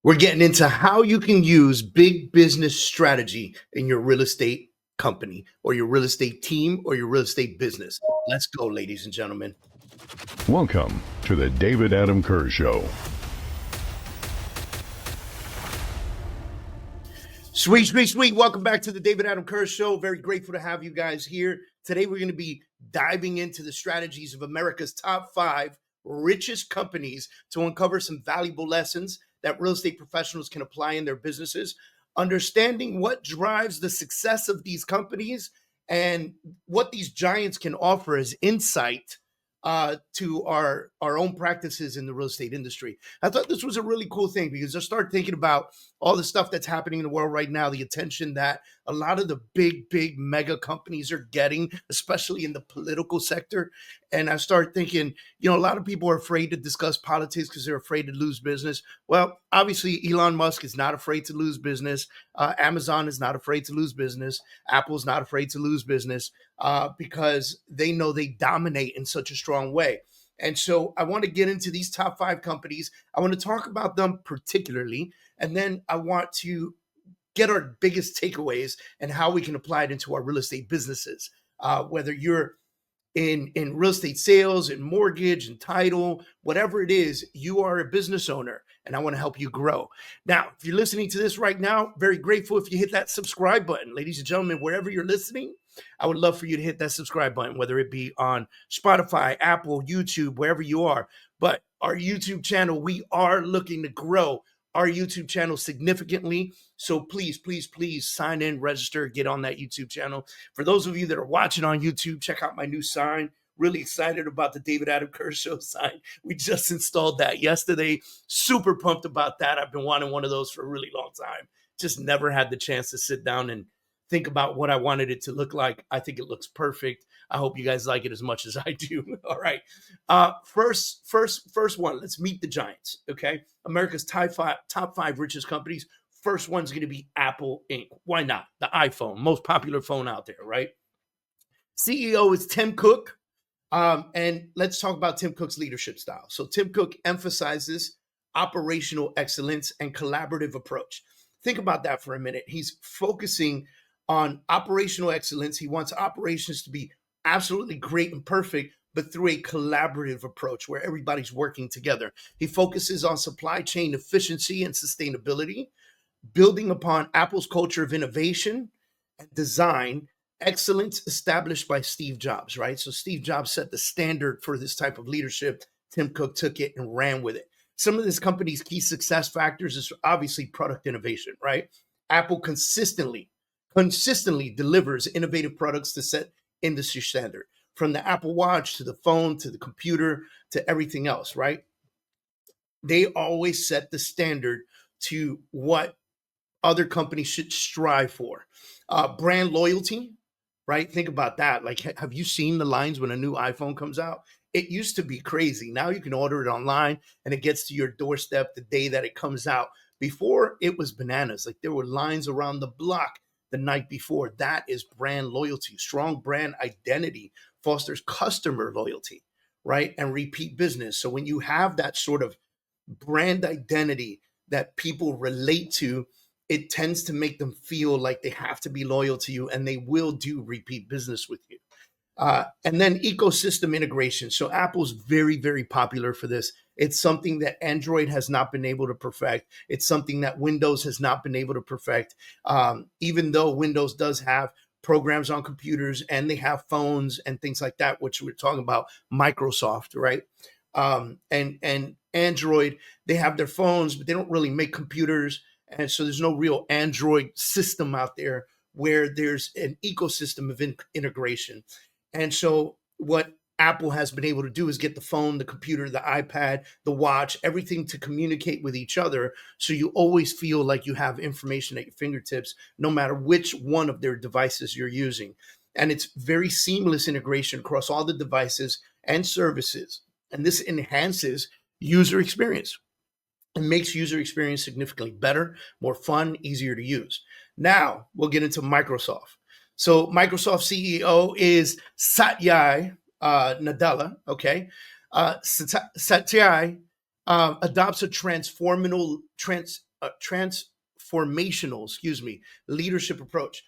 We're getting into how you can use big business strategy in your real estate company or your real estate team or your real estate business. Let's go, ladies and gentlemen. Welcome to the David Adam Kurz Show. Sweet, sweet, sweet. Welcome back to the David Adam Kurz Show. Very grateful to have you guys here. Today, we're going to be diving into the strategies of America's top 5 richest companies to uncover some valuable lessons that real estate professionals can apply in their businesses, understanding what drives the success of these companies and what these giants can offer as insight to our own practices in the real estate industry. I thought this was a really cool thing because I started thinking about all the stuff that's happening in the world right now, the attention that a lot of the big mega companies are getting, especially in the political sector. And I started thinking, a lot of people are afraid to discuss politics because they're afraid to lose business. Well, obviously, Elon Musk is not afraid to lose business. Amazon is not afraid to lose business. Apple's not afraid to lose business because they know they dominate in such a strong way. And so I want to get into these top 5 companies. I want to talk about them particularly, and then I want to get our biggest takeaways and how we can apply it into our real estate businesses. Whether you're in real estate sales, in mortgage and title, whatever it is, you are a business owner and I want to help you grow. Now, if you're listening to this right now, very grateful if you hit that subscribe button. Ladies and gentlemen, wherever you're listening, I would love for you to hit that subscribe button, whether it be on Spotify, Apple, YouTube, wherever you are. But our YouTube channel, we are looking to grow our YouTube channel significantly. So please sign in, register, get on that YouTube channel. For those of you that are watching on YouTube, check out my new sign. Really excited about the David Adam Kurz Show sign. We just installed that yesterday. Super pumped about that. I've been wanting one of those for a really long time. Just never had the chance to sit down and think about what I wanted it to look like. I think it looks perfect. I hope you guys like it as much as I do. All right. First one. Let's meet the giants. Okay. America's top 5 richest companies. First one's going to be Apple Inc. Why not? The iPhone, most popular phone out there, right? CEO is Tim Cook. And let's talk about Tim Cook's leadership style. So Tim Cook emphasizes operational excellence and collaborative approach. Think about that for a minute. He's focusing on operational excellence. He wants operations to be absolutely great and perfect, but through a collaborative approach where everybody's working together. He focuses on supply chain efficiency and sustainability, building upon Apple's culture of innovation and design excellence established by Steve Jobs, right? So Steve Jobs set the standard for this type of leadership. Tim Cook took it and ran with it. Some of this company's key success factors is obviously product innovation, right? Apple consistently delivers innovative products to set industry standard, from the Apple Watch to the phone to the computer to everything else, right? They always set the standard to what other companies should strive for. Brand loyalty, right? Think about that. Like, have you seen the lines when a new iPhone comes out? It used to be crazy. Now you can order it online and it gets to your doorstep the day that it comes out. Before, it was bananas. Like, there were lines around the block the night before. That is brand loyalty. Strong brand identity fosters customer loyalty, right? And repeat business. So when you have that sort of brand identity that people relate to, it tends to make them feel like they have to be loyal to you and they will do repeat business with you. And then ecosystem integration. So Apple's very popular for this. It's something that Android has not been able to perfect. It's something that Windows has not been able to perfect. Even though Windows does have programs on computers and they have phones and things like that, which we're talking about Microsoft, right? And Android, they have their phones, but they don't really make computers. And so there's no real Android system out there where there's an ecosystem of integration. And so what Apple has been able to do is get the phone, the computer, the iPad, the watch, everything to communicate with each other. So you always feel like you have information at your fingertips, no matter which one of their devices you're using. And it's very seamless integration across all the devices and services. And this enhances user experience and makes user experience significantly better, more fun, easier to use. Now we'll get into Microsoft. So Microsoft CEO is Satya Nadella. Okay, Satya adopts a transformative leadership approach,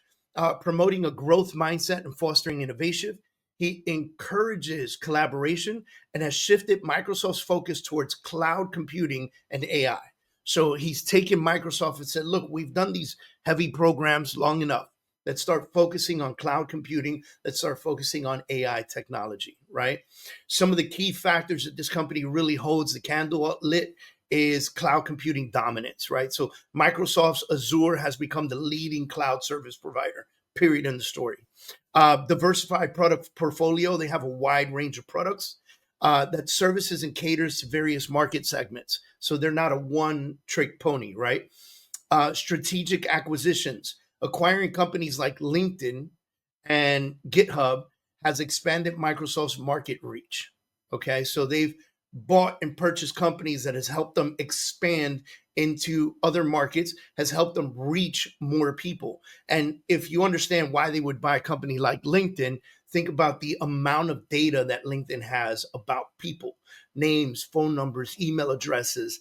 promoting a growth mindset and fostering innovation. He encourages collaboration and has shifted Microsoft's focus towards cloud computing and AI. So he's taken Microsoft and said, look, we've done these heavy programs long enough. Let's start focusing on cloud computing. Let's start focusing on AI technology, right? Some of the key factors that this company really holds the candle lit is cloud computing dominance, right? So Microsoft's Azure has become the leading cloud service provider, period, in the story. Diversified product portfolio. They have a wide range of products that services and caters to various market segments. So they're not a one-trick pony, right? Strategic acquisitions. Acquiring companies like LinkedIn and GitHub has expanded Microsoft's market reach. Okay, so they've bought and purchased companies that has helped them expand into other markets, has helped them reach more people. And if you understand why they would buy a company like LinkedIn, think about the amount of data that LinkedIn has about people, names, phone numbers, email addresses,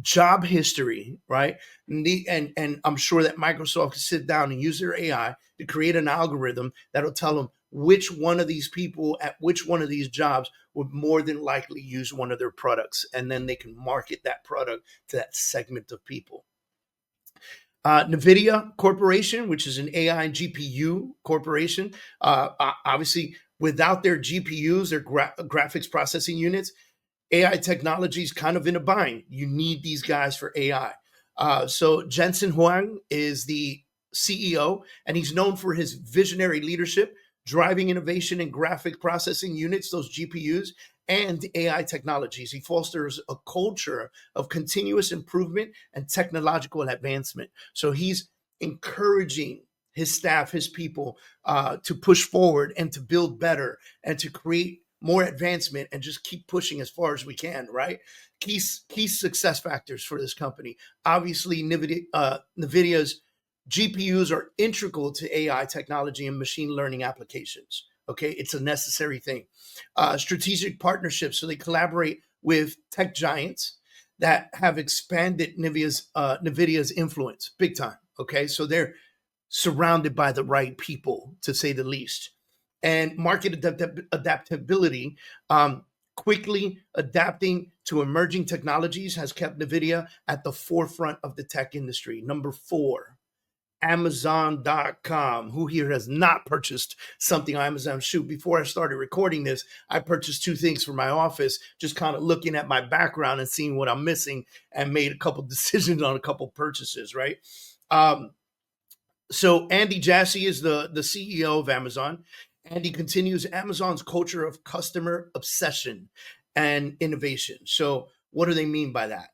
job history, right? And I'm sure that Microsoft can sit down and use their AI to create an algorithm that'll tell them which one of these people at which one of these jobs would more than likely use one of their products. And then they can market that product to that segment of people. NVIDIA Corporation, which is an AI and GPU corporation, obviously without their GPUs, their graphics processing units, AI technology is kind of in a bind. You need these guys for AI. So Jensen Huang is the CEO, and he's known for his visionary leadership, driving innovation in graphic processing units, those GPUs, and AI technologies. He fosters a culture of continuous improvement and technological advancement. So he's encouraging his staff, his people, to push forward and to build better and to create more advancement and just keep pushing as far as we can, right? Key success factors for this company. Obviously, NVIDIA's GPUs are integral to AI technology and machine learning applications. Okay, it's a necessary thing. Strategic partnerships, so they collaborate with tech giants that have expanded NVIDIA's influence big time. Okay, so they're surrounded by the right people, to say the least. And market adaptability, quickly adapting to emerging technologies has kept NVIDIA at the forefront of the tech industry. Number 4, Amazon.com. Who here has not purchased something on Amazon? Shoot, before I started recording this, I purchased 2 things for my office, just kind of looking at my background and seeing what I'm missing, and made a couple decisions on a couple purchases, right? So Andy Jassy is the CEO of Amazon. And he continues Amazon's culture of customer obsession and innovation. So what do they mean by that?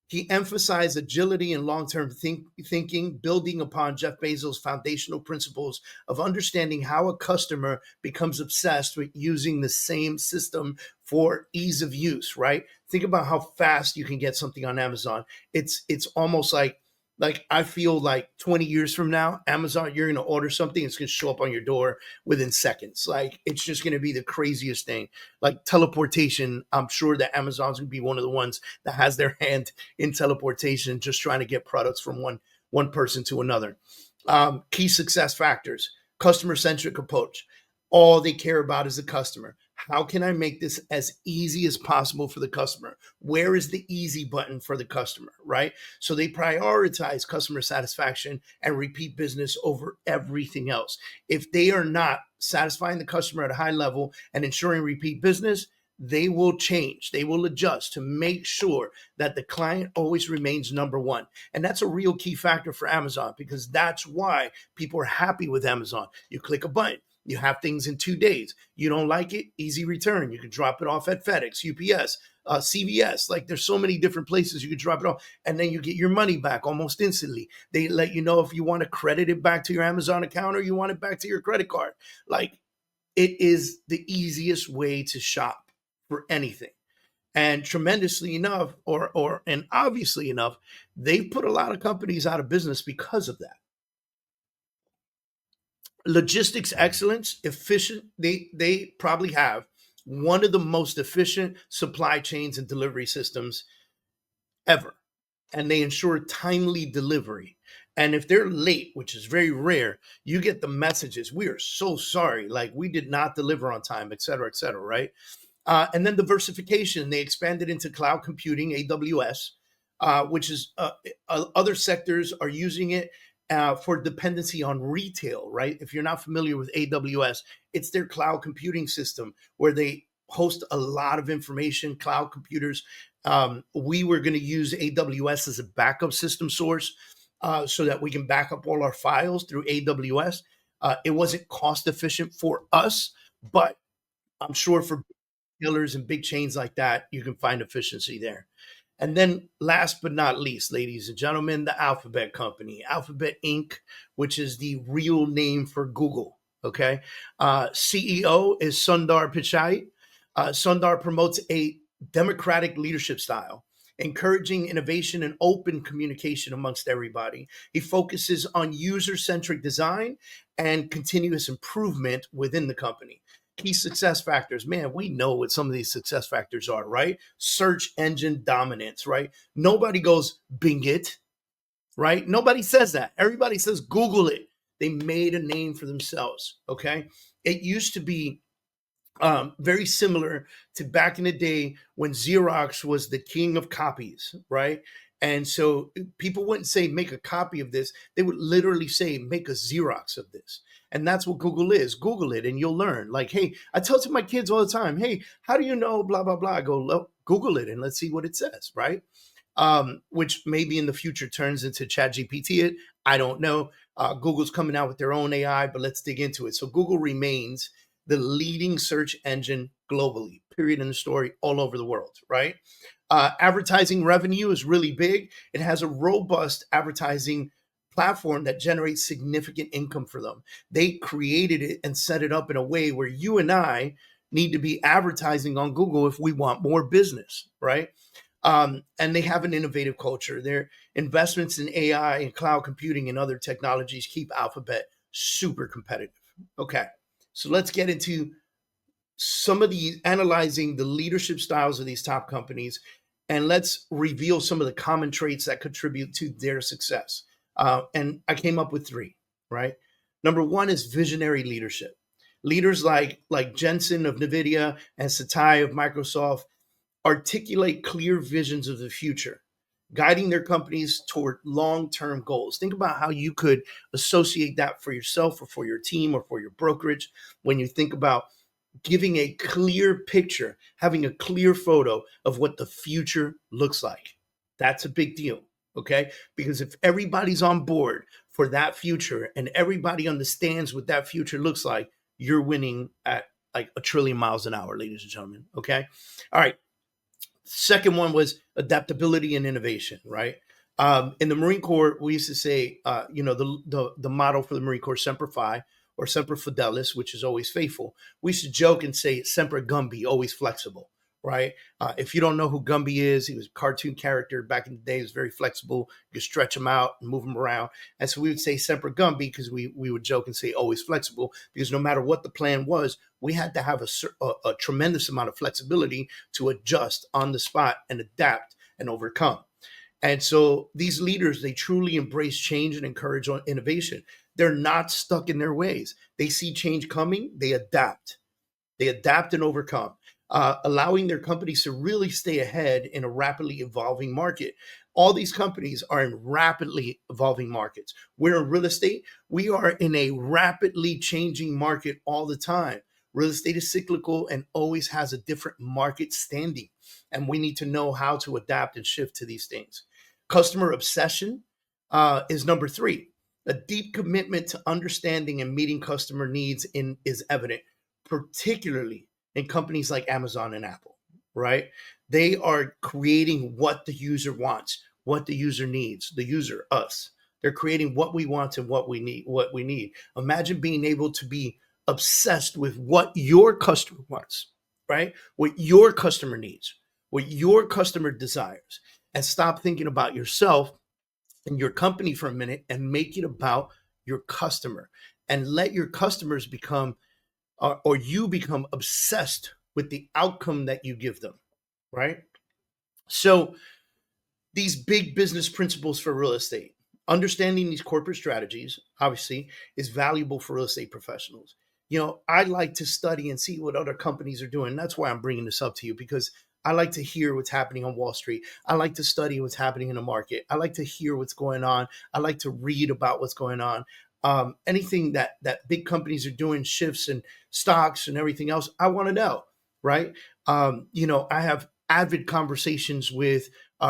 He emphasized agility and long-term thinking, building upon Jeff Bezos' foundational principles of understanding how a customer becomes obsessed with using the same system for ease of use, right? Think about how fast you can get something on Amazon. It's almost like I feel like 20 years from now, Amazon, you're going to order something, it's going to show up on your door within seconds. Like, it's just going to be the craziest thing. Like teleportation, I'm sure that Amazon's going to be one of the ones that has their hand in teleportation, just trying to get products from one person to another. Key success factors, customer-centric approach. All they care about is the customer. How can I make this as easy as possible for the customer? Where is the easy button for the customer, right? So they prioritize customer satisfaction and repeat business over everything else. If they are not satisfying the customer at a high level and ensuring repeat business, they will change. They will adjust to make sure that the client always remains number one. And that's a real key factor for Amazon, because that's why people are happy with Amazon. You click a button. You have things in 2 days. You don't like it, easy return. You can drop it off at FedEx, UPS, CVS. Like, there's so many different places you can drop it off, and then you get your money back almost instantly. They let you know if you want to credit it back to your Amazon account or you want it back to your credit card. Like, it is the easiest way to shop for anything. And tremendously enough, and obviously enough, they've put a lot of companies out of business because of that. Logistics excellence, efficient. They probably have one of the most efficient supply chains and delivery systems ever. and they ensure timely delivery. And if they're late, which is very rare, you get the messages, we are so sorry, like we did not deliver on time, et cetera, right? And then diversification, they expanded into cloud computing, AWS, which is other sectors are using it for dependency on retail, right? If you're not familiar with AWS, it's their cloud computing system where they host a lot of information, cloud computers. We were going to use AWS as a backup system source so that we can back up all our files through AWS. It wasn't cost efficient for us, but I'm sure for retailers and big chains like that, you can find efficiency there. And then last but not least, ladies and gentlemen, the Alphabet Company, Alphabet Inc., which is the real name for Google. Okay. CEO is Sundar Pichai. Sundar promotes a democratic leadership style, encouraging innovation and open communication amongst everybody. He focuses on user-centric design and continuous improvement within the company. Key success factors, man, we know what some of these success factors are, right? Search engine dominance, right? Nobody goes Bing it, right? Nobody says that. Everybody says Google it. They made a name for themselves, okay? It used to be very similar to back in the day when Xerox was the king of copies, right? And so people wouldn't say make a copy of this. They would literally say make a Xerox of this. And that's what Google is. Google it and you'll learn. Like, hey, I tell to my kids all the time, hey, how do you know blah, blah, blah? I go, Google it and let's see what it says, right? Which maybe in the future turns into ChatGPT it. I don't know. Google's coming out with their own AI, but let's dig into it. So Google remains the leading search engine globally, period in the story, all over the world, right? Advertising revenue is really big. It has a robust advertising platform that generates significant income for them. They created it and set it up in a way where you and I need to be advertising on Google if we want more business, right? And they have an innovative culture. Their investments in AI and cloud computing and other technologies keep Alphabet super competitive. Okay, so let's get into some of the analyzing the leadership styles of these top companies, and let's reveal some of the common traits that contribute to their success. And I came up with three, right? Number one is visionary leadership. Leaders like Jensen of NVIDIA and Satya of Microsoft articulate clear visions of the future, guiding their companies toward long-term goals. Think about how you could associate that for yourself or for your team or for your brokerage when you think about giving a clear picture, having a clear photo of what the future looks like. That's a big deal, okay? Because if everybody's on board for that future and everybody understands what that future looks like, you're winning at like 1,000,000,000,000 miles an hour, ladies and gentlemen, okay? All right. Second one was adaptability and innovation, right? In the Marine Corps, we used to say, the motto for the Marine Corps, Semper Fi, or Semper Fidelis, which is always faithful. We used to joke and say Semper Gumby, always flexible, right? If you don't know who Gumby is, he was a cartoon character back in the day. He was very flexible. You could stretch him out and move him around. And so we would say Semper Gumby because we would joke and say always flexible, because no matter what the plan was, we had to have a tremendous amount of flexibility to adjust on the spot and adapt and overcome. And so these leaders, they truly embrace change and encourage innovation. They're not stuck in their ways. They see change coming, they adapt. They adapt and overcome, allowing their companies to really stay ahead in a rapidly evolving market. All these companies are in rapidly evolving markets. We're in real estate. We are in a rapidly changing market all the time. Real estate is cyclical and always has a different market standing. And we need to know how to adapt and shift to these things. Customer obsession is number three. A deep commitment to understanding and meeting customer needs is evident, particularly in companies like Amazon and Apple, right? They are creating what the user wants, what the user needs, the user, us. They're creating what we want and what we need. Imagine being able to be obsessed with what your customer wants, right? What your customer needs, what your customer desires, and stop thinking about yourself and your company for a minute and make it about your customer, and let your customers become, or you become obsessed with the outcome that you give them, right? So these big business principles for real estate. Understanding these corporate strategies, obviously, is valuable for real estate professionals. I like to study and see what other companies are doing. That's why I'm bringing this up to you, because I like to hear what's happening on Wall Street. I like to study what's happening in the market. I like to hear what's going on. I like to read about what's going on. Anything that big companies are doing, shifts and stocks and everything else, I want to know, right? I have avid conversations with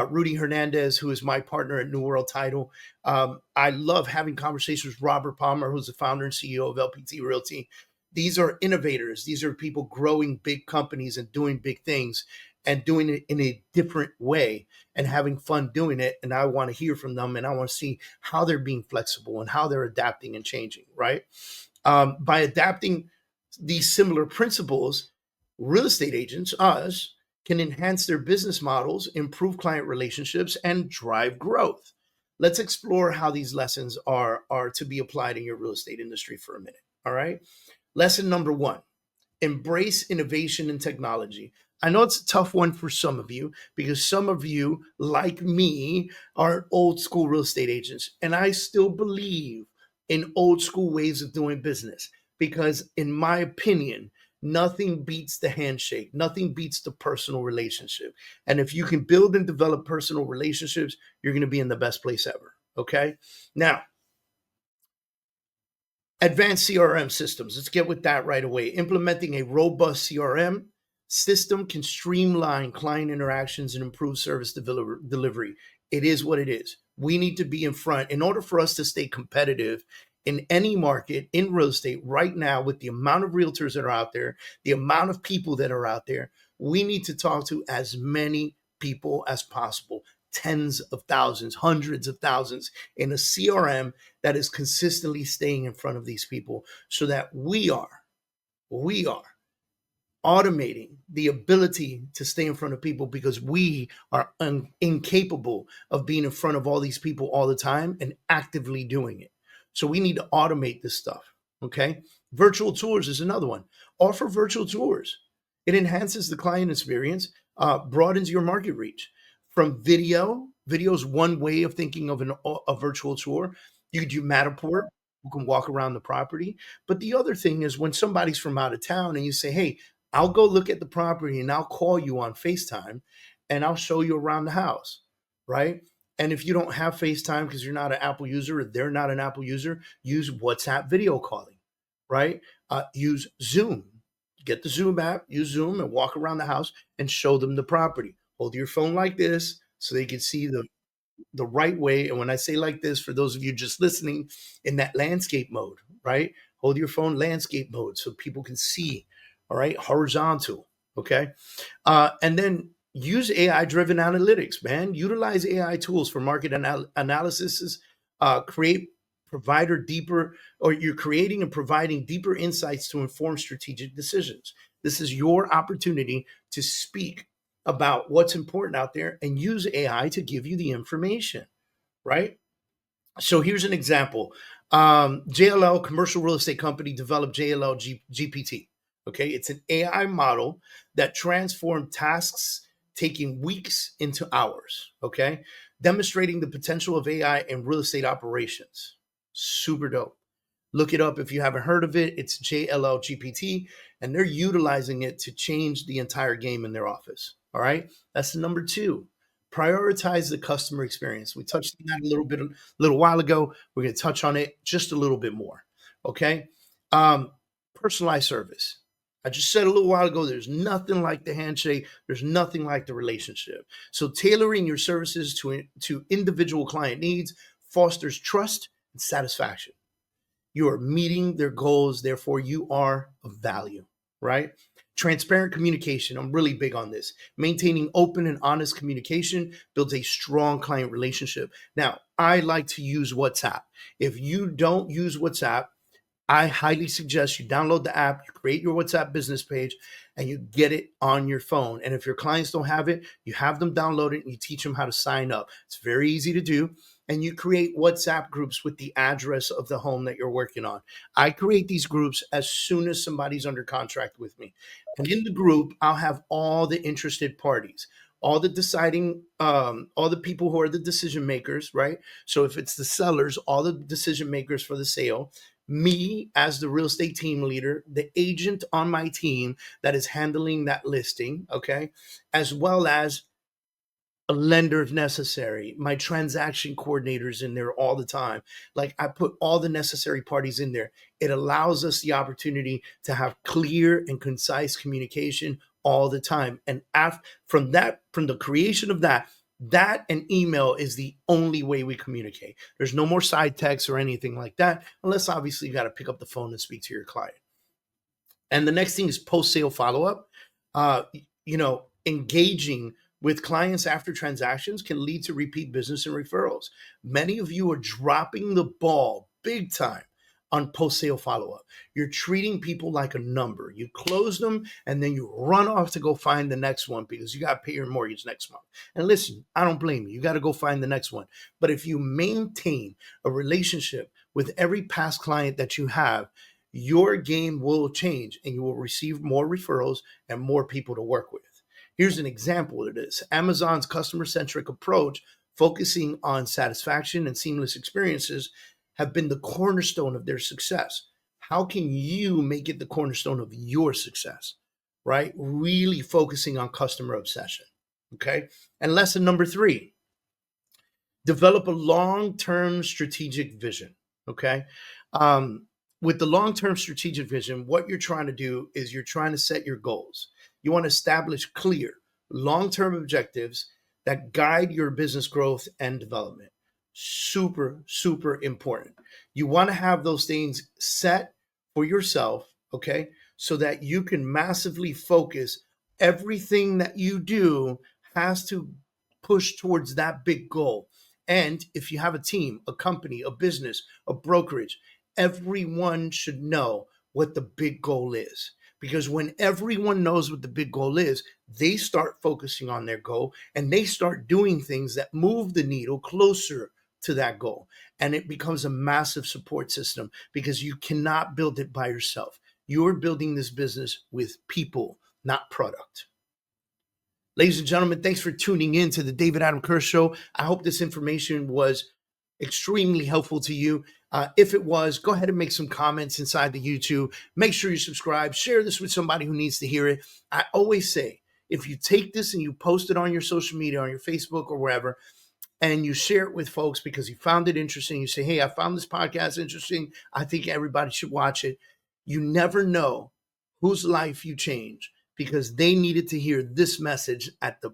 Rudy Hernandez, who is my partner at New World Title. I love having conversations with Robert Palmer, who's the founder and CEO of LPT Realty. These are innovators. These are people growing big companies and doing big things and doing it in a different way and having fun doing it. And I want to hear from them, and I want to see how they're being flexible and how they're adapting and changing, right? By adapting these similar principles, real estate agents, us, can enhance their business models, improve client relationships, and drive growth. Let's explore how these lessons are to be applied in your real estate industry for a minute. All right. Lesson number 1, embrace innovation and technology. I know it's a tough one for some of you, because some of you, like me, are old school real estate agents. And I still believe in old school ways of doing business, because in my opinion, nothing beats the handshake. Nothing beats the personal relationship. And if you can build and develop personal relationships, you're going to be in the best place ever. Okay. Now, advanced CRM systems. Let's get with that right away. Implementing a robust CRM system can streamline client interactions and improve service delivery. It is what it is. We need to be in front in order for us to stay competitive in any market in real estate right now. With the amount of realtors that are out there, the amount of people that are out there, we need to talk to as many people as possible. Tens of thousands, hundreds of thousands in a CRM that is consistently staying in front of these people, so that we are automating the ability to stay in front of people, because we are incapable of being in front of all these people all the time and actively doing it. So we need to automate this stuff. Okay. Virtual tours is another one. Offer virtual tours. It enhances the client experience, broadens your market reach. From video is one way of thinking of a virtual tour. You could do Matterport. You can walk around the property. But the other thing is, when somebody's from out of town and you say, hey, I'll go look at the property and I'll call you on FaceTime and I'll show you around the house, right? And if you don't have FaceTime because you're not an Apple user or they're not an Apple user, use WhatsApp video calling, right? Use Zoom. Get the Zoom app, use Zoom, and walk around the house and show them the property. Hold your phone like this so they can see the right way. And when I say like this, for those of you just listening, in that landscape mode, right? Hold your phone landscape mode so people can see, all right? Horizontal, okay? And then use AI-driven analytics, man. Utilize AI tools for market analysis, you're creating and providing deeper insights to inform strategic decisions. This is your opportunity to speak about what's important out there and use AI to give you the information, right? So here's an example. JLL, commercial real estate company, developed JLL GPT. Okay, it's an AI model that transformed tasks taking weeks into hours. Okay, demonstrating the potential of AI in real estate operations. Super dope. Look it up if you haven't heard of it. It's JLL GPT, and they're utilizing it to change the entire game in their office. All right, that's the number 2. Prioritize the customer experience. We touched on that a little while ago. We're going to touch on it just a little bit more. Okay, personalized service. I just said a little while ago, there's nothing like the handshake. There's nothing like the relationship. So tailoring your services to individual client needs fosters trust and satisfaction. You are meeting their goals, therefore you are of value, right? Transparent communication. I'm really big on this. Maintaining open and honest communication builds a strong client relationship. Now, I like to use WhatsApp. If you don't use WhatsApp, I highly suggest you download the app, you create your WhatsApp business page, and you get it on your phone. And if your clients don't have it, you have them download it and you teach them how to sign up. It's very easy to do. And you create WhatsApp groups with the address of the home that you're working on. I create these groups as soon as somebody's under contract with me. And in the group, I'll have all the interested parties. all the people who are the decision makers, right? So if it's the sellers, all the decision makers for the sale, me as the real estate team leader, the agent on my team that is handling that listing, okay, as well as a lender if necessary, my transaction coordinators in there all the time. Like I put all the necessary parties in there. It allows us the opportunity to have clear and concise communication all the time. And from the creation of that and email is the only way we communicate. There's no more side texts or anything like that, unless obviously you got to pick up the phone and speak to your client. And the next thing is post-sale follow-up. Engaging with clients after transactions can lead to repeat business and referrals. Many of you are dropping the ball big time on post-sale follow-up. You're treating people like a number. You close them and then you run off to go find the next one because you got to pay your mortgage next month. And listen, I don't blame you. You got to go find the next one. But if you maintain a relationship with every past client that you have, your game will change and you will receive more referrals and more people to work with. Here's an example of this. Amazon's customer-centric approach, focusing on satisfaction and seamless experiences, have been the cornerstone of their success. How can you make it the cornerstone of your success, right? Really focusing on customer obsession, okay? And lesson number 3, develop a long-term strategic vision, okay? With the long-term strategic vision, what you're trying to do is you're trying to set your goals. You want to establish clear, long-term objectives that guide your business growth and development. Super, super important. You want to have those things set for yourself, okay, so that you can massively focus. Everything that you do has to push towards that big goal. And if you have a team, a company, a business, a brokerage, everyone should know what the big goal is. Because when everyone knows what the big goal is, they start focusing on their goal and they start doing things that move the needle closer to that goal. And it becomes a massive support system because you cannot build it by yourself. You're building this business with people, not product. Ladies and gentlemen, thanks for tuning in to the David Adam Kurz Show. I hope this information was extremely helpful to you. If it was, go ahead and make some comments inside the YouTube. Make sure you subscribe. Share this with somebody who needs to hear it. I always say, if you take this and you post it on your social media, on your Facebook or wherever, and you share it with folks because you found it interesting, you say, hey, I found this podcast interesting. I think everybody should watch it. You never know whose life you change because they needed to hear this message at the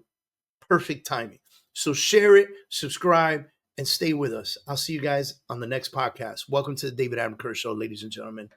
perfect timing. So share it, subscribe, and stay with us. I'll see you guys on the next podcast. Welcome to the David Adam Kurz Show, ladies and gentlemen.